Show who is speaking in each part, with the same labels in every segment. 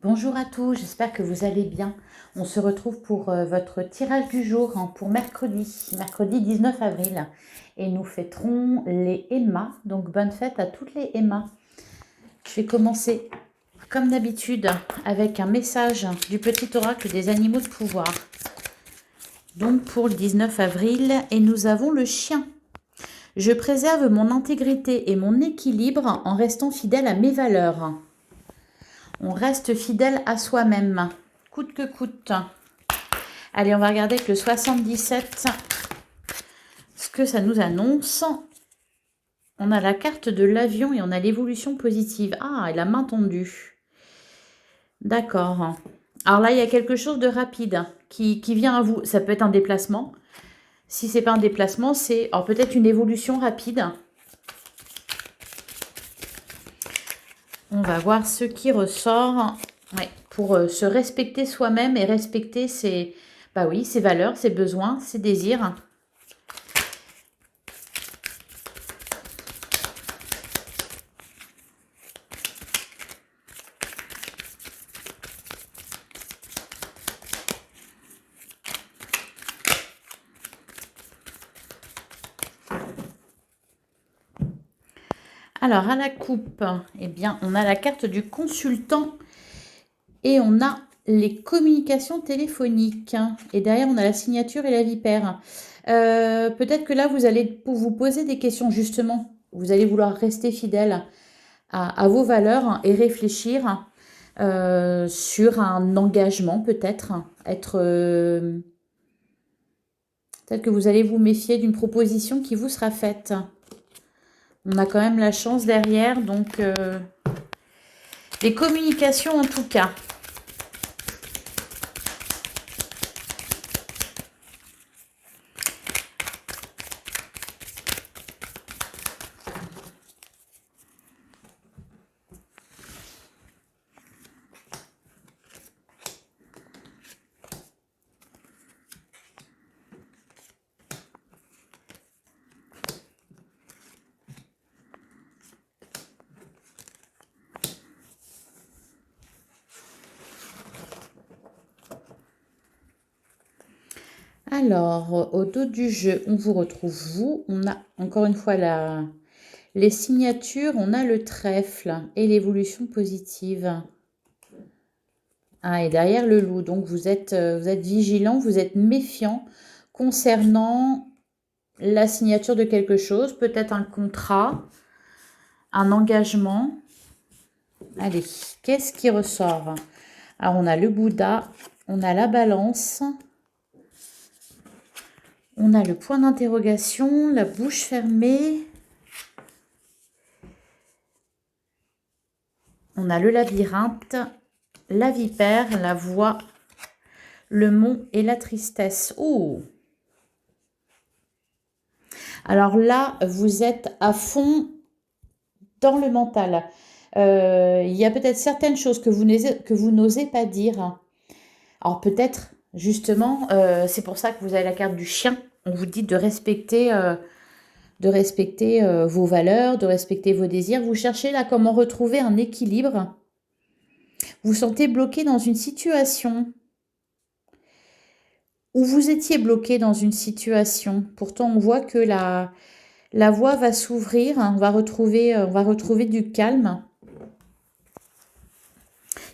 Speaker 1: Bonjour à tous, j'espère que vous allez bien. On se retrouve pour votre tirage du jour pour mercredi 19 avril. Et nous fêterons les Emma, donc bonne fête à toutes les Emma. Je vais commencer comme d'habitude avec un message du petit oracle des animaux de pouvoir. Donc pour le 19 avril, et nous avons le chien. Je préserve mon intégrité et mon équilibre en restant fidèle à mes valeurs. On reste fidèle à soi-même, coûte que coûte. Allez, on va regarder avec le 77 ce que ça nous annonce. On a la carte de l'avion et on a l'évolution positive. Ah, et la main tendue. D'accord. Alors là, il y a quelque chose de rapide qui vient à vous. Ça peut être un déplacement. Si c'est pas un déplacement, c'est peut-être une évolution rapide. On va voir ce qui ressort. Ouais, pour se respecter soi-même et respecter ses valeurs, ses besoins, ses désirs. Alors, à la coupe, eh bien, on a la carte du consultant et on a les communications téléphoniques. Et derrière, on a la signature et la vipère. Peut-être que là, vous allez vous poser des questions, justement. Vous allez vouloir rester fidèle à vos valeurs et réfléchir sur un engagement, peut-être. Peut-être que vous allez vous méfier d'une proposition qui vous sera faite. On a quand même la chance derrière, donc les communications en tout cas. Alors, au dos du jeu, on vous retrouve vous. On a encore une fois les signatures, on a le trèfle et l'évolution positive. Ah, et derrière le loup, donc vous êtes vigilant, vous êtes méfiant concernant la signature de quelque chose, peut-être un contrat, un engagement. Allez, qu'est-ce qui ressort? Alors, on a le Bouddha, on a la balance, on a le point d'interrogation, la bouche fermée, on a le labyrinthe, la vipère, la voix, le mont et la tristesse. Oh! Alors là, vous êtes à fond dans le mental. Il y a peut-être certaines choses que vous n'osez pas dire. Alors peut-être, justement, c'est pour ça que vous avez la carte du chien. On vous dit de respecter vos valeurs, de respecter vos désirs. Vous cherchez là comment retrouver un équilibre. Vous sentez bloqué dans une situation où vous étiez bloqué dans une situation. Pourtant, on voit que la voie va s'ouvrir, on va retrouver du calme.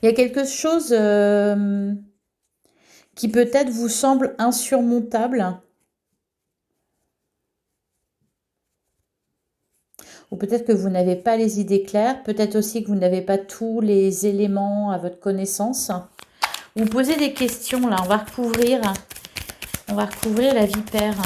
Speaker 1: Il y a quelque chose qui peut-être vous semble insurmontable. Ou peut-être que vous n'avez pas les idées claires. Peut-être aussi que vous n'avez pas tous les éléments à votre connaissance. Vous posez des questions là. On va recouvrir la vipère.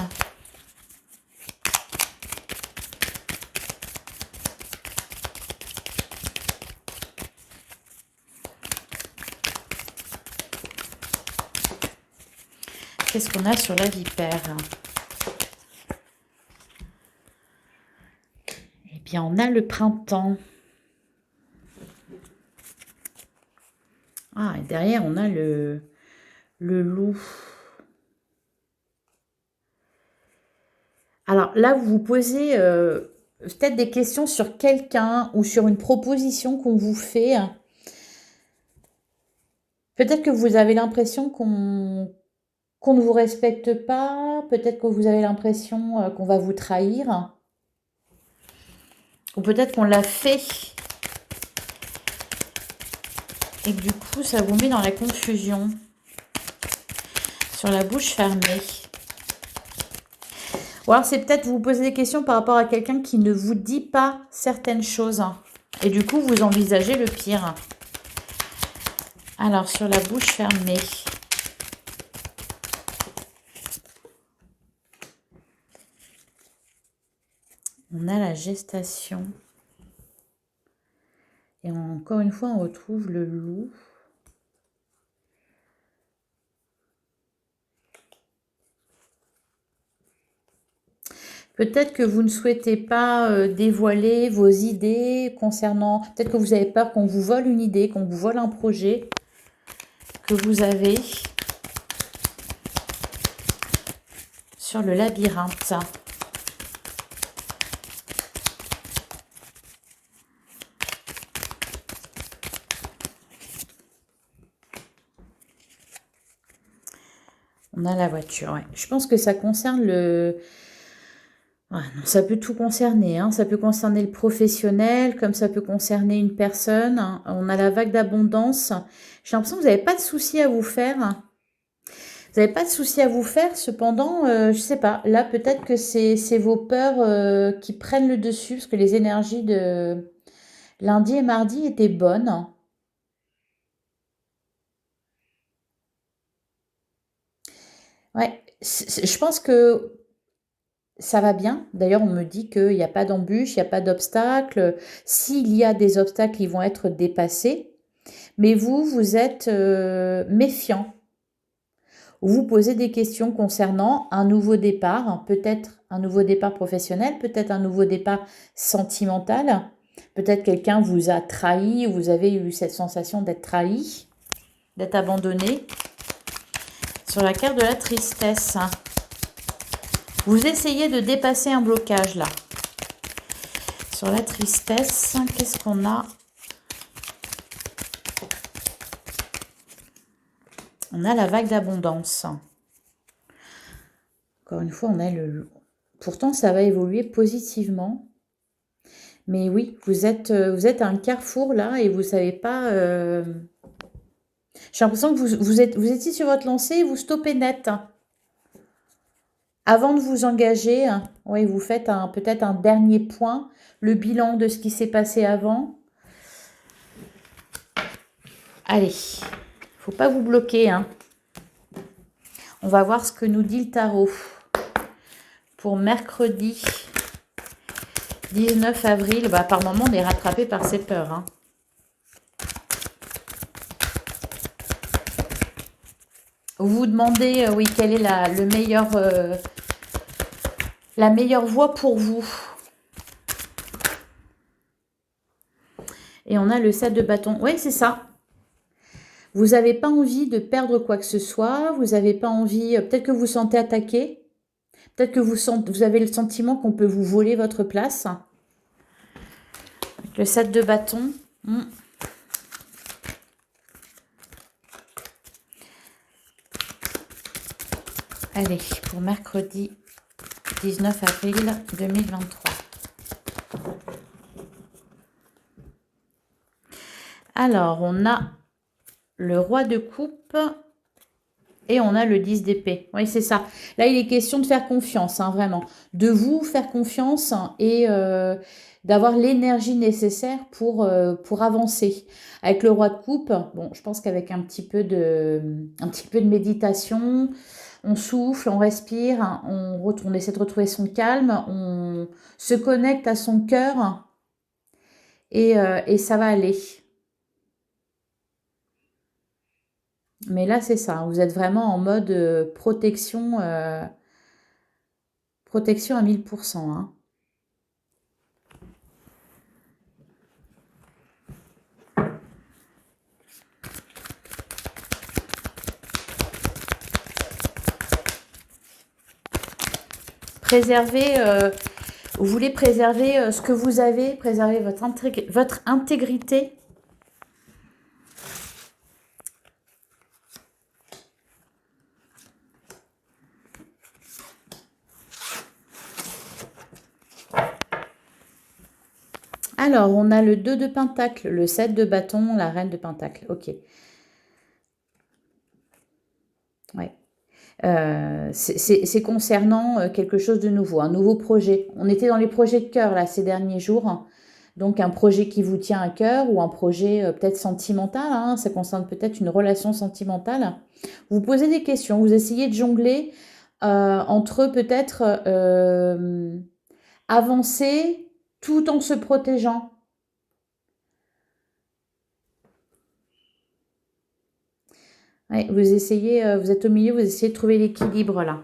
Speaker 1: Qu'est-ce qu'on a sur la vipère? Eh bien, on a le printemps. Ah, et derrière, on a le loup. Alors là, vous vous posez peut-être des questions sur quelqu'un ou sur une proposition qu'on vous fait. Peut-être que vous avez l'impression qu'on ne vous respecte pas, peut-être que vous avez l'impression qu'on va vous trahir, ou peut-être qu'on l'a fait et que du coup ça vous met dans la confusion. Sur la bouche fermée. Ou alors c'est peut-être vous poser des questions par rapport à quelqu'un qui ne vous dit pas certaines choses. Et du coup vous envisagez le pire. Alors sur la bouche fermée. On a la gestation. Et encore une fois, on retrouve le loup. Peut-être que vous ne souhaitez pas dévoiler vos idées concernant... Peut-être que vous avez peur qu'on vous vole une idée, qu'on vous vole un projet que vous avez sur le labyrinthe. On a la voiture, ouais. Je pense que ça concerne le... Ah non, ça peut tout concerner, hein. Ça peut concerner le professionnel, comme ça peut concerner une personne, hein. On a la vague d'abondance. J'ai l'impression que vous n'avez pas de soucis à vous faire. Vous n'avez pas de soucis à vous faire, cependant, je sais pas. Là, peut-être que c'est vos peurs qui prennent le dessus, parce que les énergies de lundi et mardi étaient bonnes. Ouais, je pense que ça va bien. D'ailleurs, on me dit qu'il n'y a pas d'embûche, il n'y a pas d'obstacle. S'il y a des obstacles, ils vont être dépassés. Mais vous, vous êtes méfiant. Vous posez des questions concernant un nouveau départ, hein, peut-être un nouveau départ professionnel, peut-être un nouveau départ sentimental. Peut-être quelqu'un vous a trahi, vous avez eu cette sensation d'être trahi, d'être abandonné. Sur la carte de la tristesse, vous essayez de dépasser un blocage là. Sur la tristesse, qu'est-ce qu'on a? On a la vague d'abondance. Encore une fois, on a le... Pourtant, ça va évoluer positivement. Mais oui, vous êtes à un carrefour là et vous ne savez pas... J'ai l'impression que vous étiez sur votre lancée et vous stoppez net. Avant de vous engager, oui, vous faites peut-être un dernier point, le bilan de ce qui s'est passé avant. Allez, faut pas vous bloquer, hein. On va voir ce que nous dit le tarot pour mercredi 19 avril. Bah, par moment, on est rattrapé par ses peurs, hein. Vous vous demandez, oui, quelle est la meilleure voie pour vous. Et on a le 7 de bâton. Oui, c'est ça. Vous n'avez pas envie de perdre quoi que ce soit. Vous n'avez pas envie... Peut-être que vous vous sentez attaqué. Peut-être que vous avez le sentiment qu'on peut vous voler votre place. Le 7 de bâton. Allez, pour mercredi 19 avril 2023. Alors, on a le roi de coupe et on a le 10 d'épée. Oui, c'est ça. Là, il est question de faire confiance, hein, vraiment. De vous faire confiance et d'avoir l'énergie nécessaire pour avancer. Avec le roi de coupe, bon, je pense qu'avec un petit peu de méditation, on souffle, on respire, hein, on essaie de retrouver son calme, on se connecte à son cœur et ça va aller. Mais là, c'est ça. Vous êtes vraiment en mode protection, protection à 1000%. Hein. Préserver, vous voulez préserver ce que vous avez, préserver votre intégrité. Alors, on a le 2 de Pentacle, le 7 de bâton, la reine de Pentacle. Ok. Ouais. C'est concernant quelque chose de nouveau, un nouveau projet. On était dans les projets de cœur là ces derniers jours. Donc un projet qui vous tient à cœur ou un projet peut-être sentimental, hein, ça concerne peut-être une relation sentimentale. Vous posez des questions, vous essayez de jongler entre peut-être avancer tout en se protégeant. Ouais, vous essayez, vous êtes au milieu, vous essayez de trouver l'équilibre là.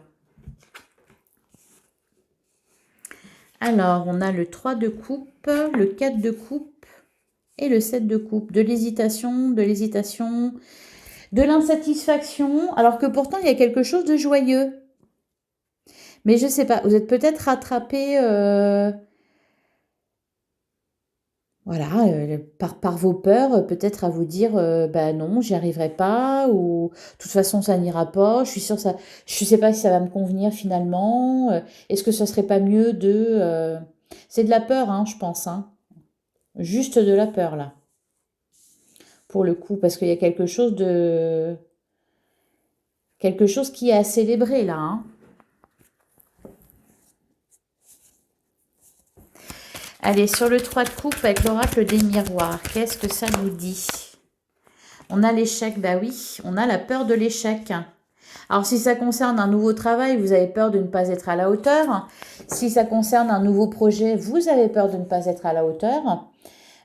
Speaker 1: Alors, on a le 3 de coupe, le 4 de coupe et le 7 de coupe. De l'hésitation, de l'insatisfaction, alors que pourtant il y a quelque chose de joyeux. Mais je sais pas, vous êtes peut-être rattrapé voilà, par vos peurs, peut-être à vous dire bah non, j'y arriverai pas, ou de toute façon ça n'ira pas, je suis sûre ça, je sais pas si ça va me convenir finalement, est-ce que ce serait pas mieux de. C'est de la peur, hein, je pense, hein. Juste de la peur là, pour le coup, parce qu'il y a quelque chose de. Quelque chose qui est à célébrer là, hein. Allez, sur le 3 de coupe avec l'oracle des miroirs, qu'est-ce que ça nous dit? On a l'échec, bah oui, on a la peur de l'échec. Alors si ça concerne un nouveau travail, vous avez peur de ne pas être à la hauteur. Si ça concerne un nouveau projet, vous avez peur de ne pas être à la hauteur.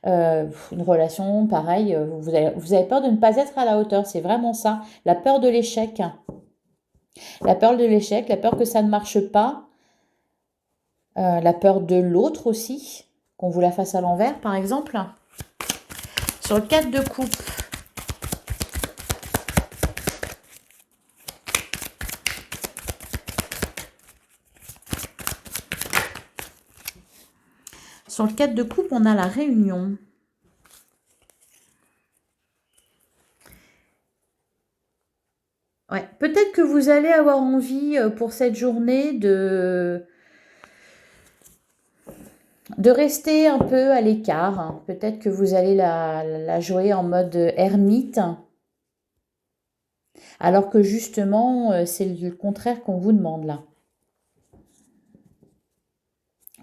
Speaker 1: Une relation, pareil, vous avez peur de ne pas être à la hauteur. C'est vraiment ça, la peur de l'échec. La peur de l'échec, la peur que ça ne marche pas. La peur de l'autre aussi, qu'on vous la fasse à l'envers par exemple. Sur le 4 de coupe, sur le 4 de coupe, on a la réunion. Ouais, peut-être que vous allez avoir envie pour cette journée de rester un peu à l'écart, hein. Peut-être que vous allez la jouer en mode ermite, alors que justement, c'est le contraire qu'on vous demande là.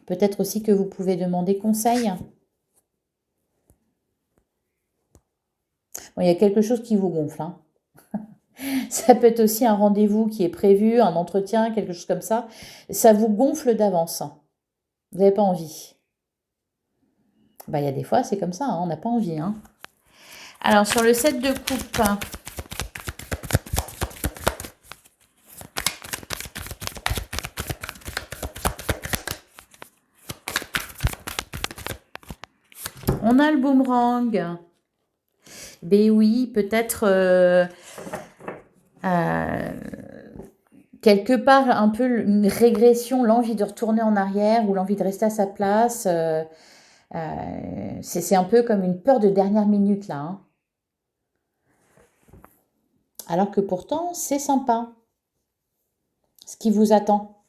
Speaker 1: Peut-être aussi que vous pouvez demander conseil. Bon, il y a quelque chose qui vous gonfle, hein. Ça peut être aussi un rendez-vous qui est prévu, un entretien, quelque chose comme ça. Ça vous gonfle d'avance. Vous n'avez pas envie. Bah, il y a des fois, c'est comme ça, hein, on n'a pas envie, hein. Alors, sur le 7 de coupe, on a le boomerang. Ben oui, peut-être quelque part un peu une régression, l'envie de retourner en arrière ou l'envie de rester à sa place. C'est un peu comme une peur de dernière minute là, hein. Alors que pourtant, c'est sympa ce qui vous attend.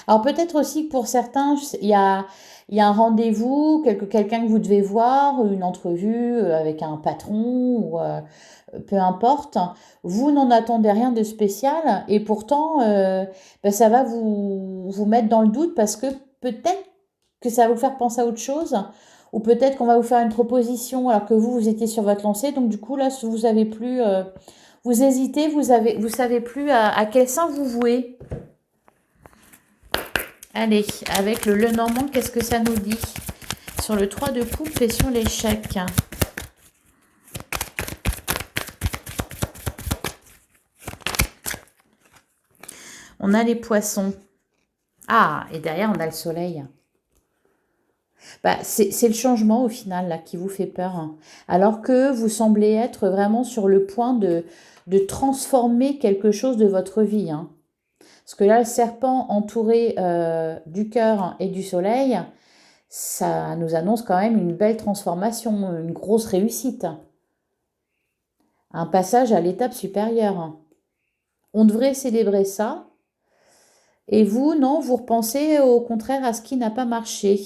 Speaker 1: Alors peut-être aussi que pour certains, il y a un rendez-vous, quelqu'un que vous devez voir, une entrevue avec un patron, ou peu importe. Vous n'en attendez rien de spécial et pourtant, ben, ça va vous mettre dans le doute parce que peut-être que ça va vous faire penser à autre chose. Ou peut-être qu'on va vous faire une proposition alors que vous étiez sur votre lancée. Donc du coup, là, vous savez plus, vous hésitez, vous savez plus à quel sein vous vouez. Allez, avec le Lenormand, qu'est-ce que ça nous dit? Sur le 3 de coupe et sur l'échec. On a les poissons. Ah, et derrière, on a le soleil. Bah, c'est le changement au final là qui vous fait peur, hein. Alors que vous semblez être vraiment sur le point de transformer quelque chose de votre vie, hein. Parce que là, le serpent entouré du cœur et du soleil, ça nous annonce quand même une belle transformation, une grosse réussite. Un passage à l'étape supérieure. On devrait célébrer ça. Et vous, non, vous repensez au contraire à ce qui n'a pas marché.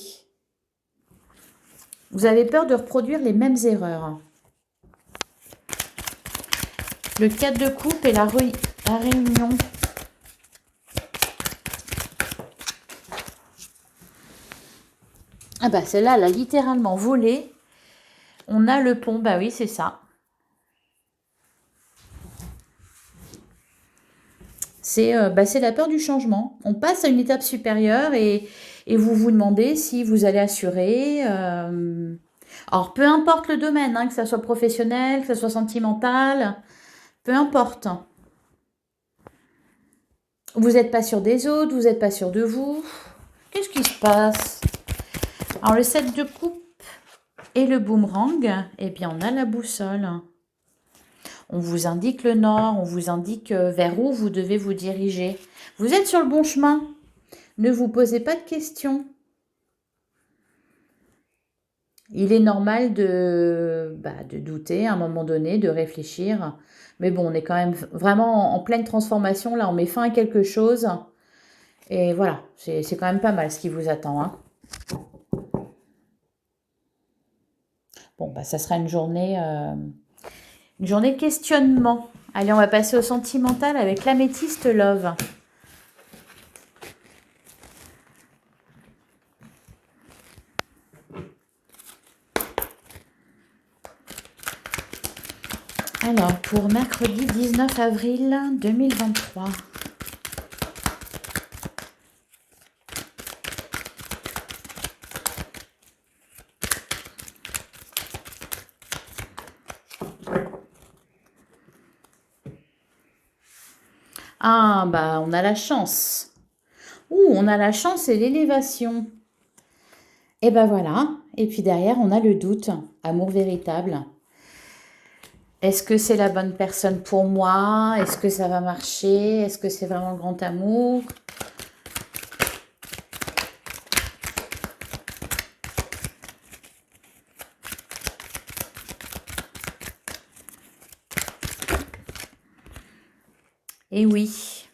Speaker 1: Vous avez peur de reproduire les mêmes erreurs. Le 4 de coupe et la réunion. Ah bah celle-là, elle a littéralement volé. On a le pont, bah oui, c'est ça. C'est la peur du changement. On passe à une étape supérieure et vous vous demandez si vous allez assurer. Alors, peu importe le domaine, hein, que ça soit professionnel, que ça soit sentimental, peu importe. Vous n'êtes pas sûr des autres, vous n'êtes pas sûr de vous. Qu'est-ce qui se passe? Alors, le 7 de coupe et le boomerang, eh bien, on a la boussole. On vous indique le nord, on vous indique vers où vous devez vous diriger. Vous êtes sur le bon chemin. Ne vous posez pas de questions. Il est normal de douter à un moment donné, de réfléchir. Mais bon, on est quand même vraiment en pleine transformation. Là, on met fin à quelque chose. Et voilà, c'est quand même pas mal ce qui vous attend. Hein. Bon, bah, ça sera une journée questionnement. Allez, on va passer au sentimental avec l'améthyste Love. Alors, pour mercredi 19 avril 2023. Ah, bah, on a la chance. On a la chance et l'élévation. Et ben voilà. Et puis derrière, on a le doute. Amour véritable. Est-ce que c'est la bonne personne pour moi? Est-ce que ça va marcher? Est-ce que c'est vraiment le grand amour? Et oui.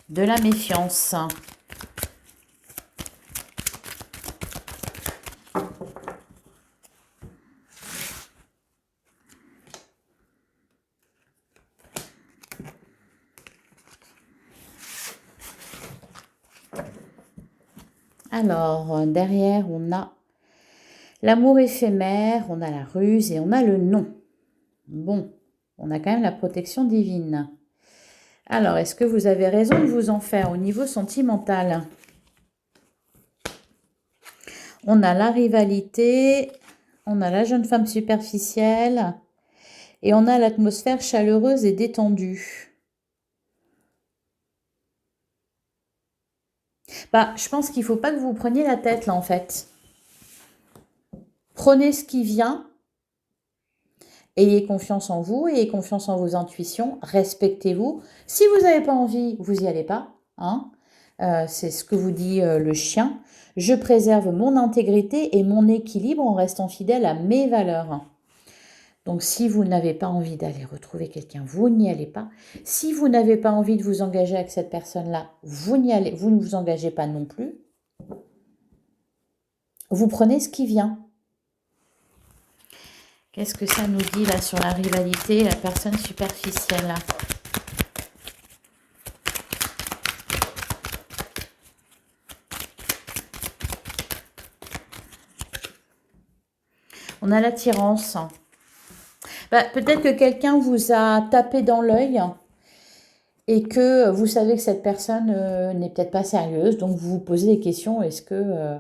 Speaker 1: De la méfiance. Alors, derrière, on a l'amour éphémère, on a la ruse et on a le non. Bon, on a quand même la protection divine. Alors, est-ce que vous avez raison de vous en faire au niveau sentimental? On a la rivalité, on a la jeune femme superficielle et on a l'atmosphère chaleureuse et détendue. Bah, je pense qu'il ne faut pas que vous preniez la tête là en fait. Prenez ce qui vient. Ayez confiance en vous, ayez confiance en vos intuitions, respectez-vous. Si vous n'avez pas envie, vous n'y allez pas. Hein. C'est ce que vous dit le chien. Je préserve mon intégrité et mon équilibre en restant fidèle à mes valeurs. Donc, si vous n'avez pas envie d'aller retrouver quelqu'un, vous n'y allez pas. Si vous n'avez pas envie de vous engager avec cette personne-là, vous ne vous engagez pas non plus. Vous prenez ce qui vient. Qu'est-ce que ça nous dit là sur la rivalité, la personne superficielle? On a l'attirance. Bah, peut-être que quelqu'un vous a tapé dans l'œil et que vous savez que cette personne n'est peut-être pas sérieuse. Donc vous vous posez des questions, est-ce que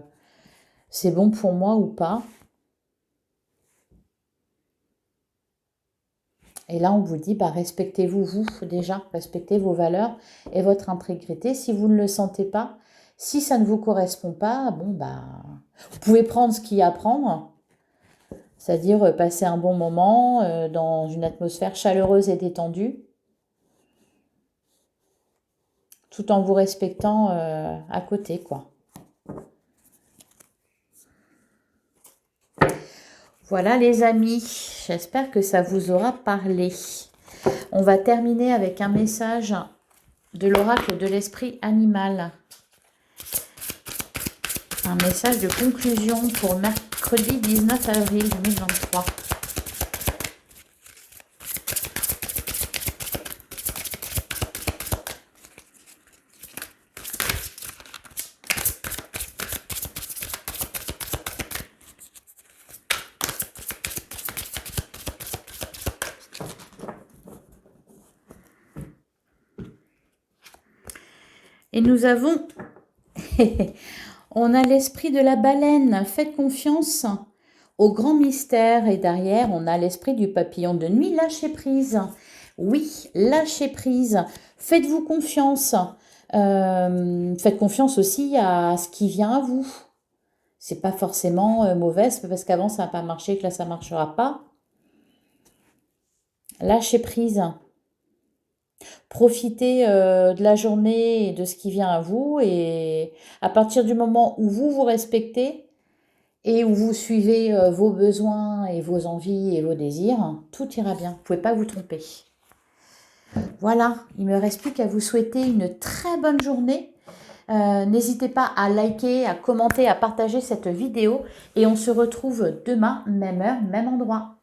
Speaker 1: c'est bon pour moi ou pas? Et là, on vous dit, bah, respectez-vous, vous, déjà, respectez vos valeurs et votre intégrité. Si vous ne le sentez pas, si ça ne vous correspond pas, bon, bah, vous pouvez prendre ce qu'il y a à prendre, c'est-à-dire passer un bon moment dans une atmosphère chaleureuse et détendue, tout en vous respectant à côté, quoi. Voilà les amis, j'espère que ça vous aura parlé. On va terminer avec un message de l'oracle de l'esprit animal. Un message de conclusion pour mercredi 19 avril 2023. Et nous avons... On a l'esprit de la baleine. Faites confiance au grand mystère. Et derrière, on a l'esprit du papillon de nuit. Lâchez prise. Oui, lâchez prise. Faites-vous confiance. Faites confiance aussi à ce qui vient à vous. C'est pas forcément mauvais, c'est pas parce qu'avant ça n'a pas marché que là ça ne marchera pas. Lâchez prise. Profitez de la journée et de ce qui vient à vous. Et à partir du moment où vous vous respectez et où vous suivez vos besoins et vos envies et vos désirs, tout ira bien. Vous ne pouvez pas vous tromper. Voilà, il ne me reste plus qu'à vous souhaiter une très bonne journée. N'hésitez pas à liker, à commenter, à partager cette vidéo. Et on se retrouve demain, même heure, même endroit.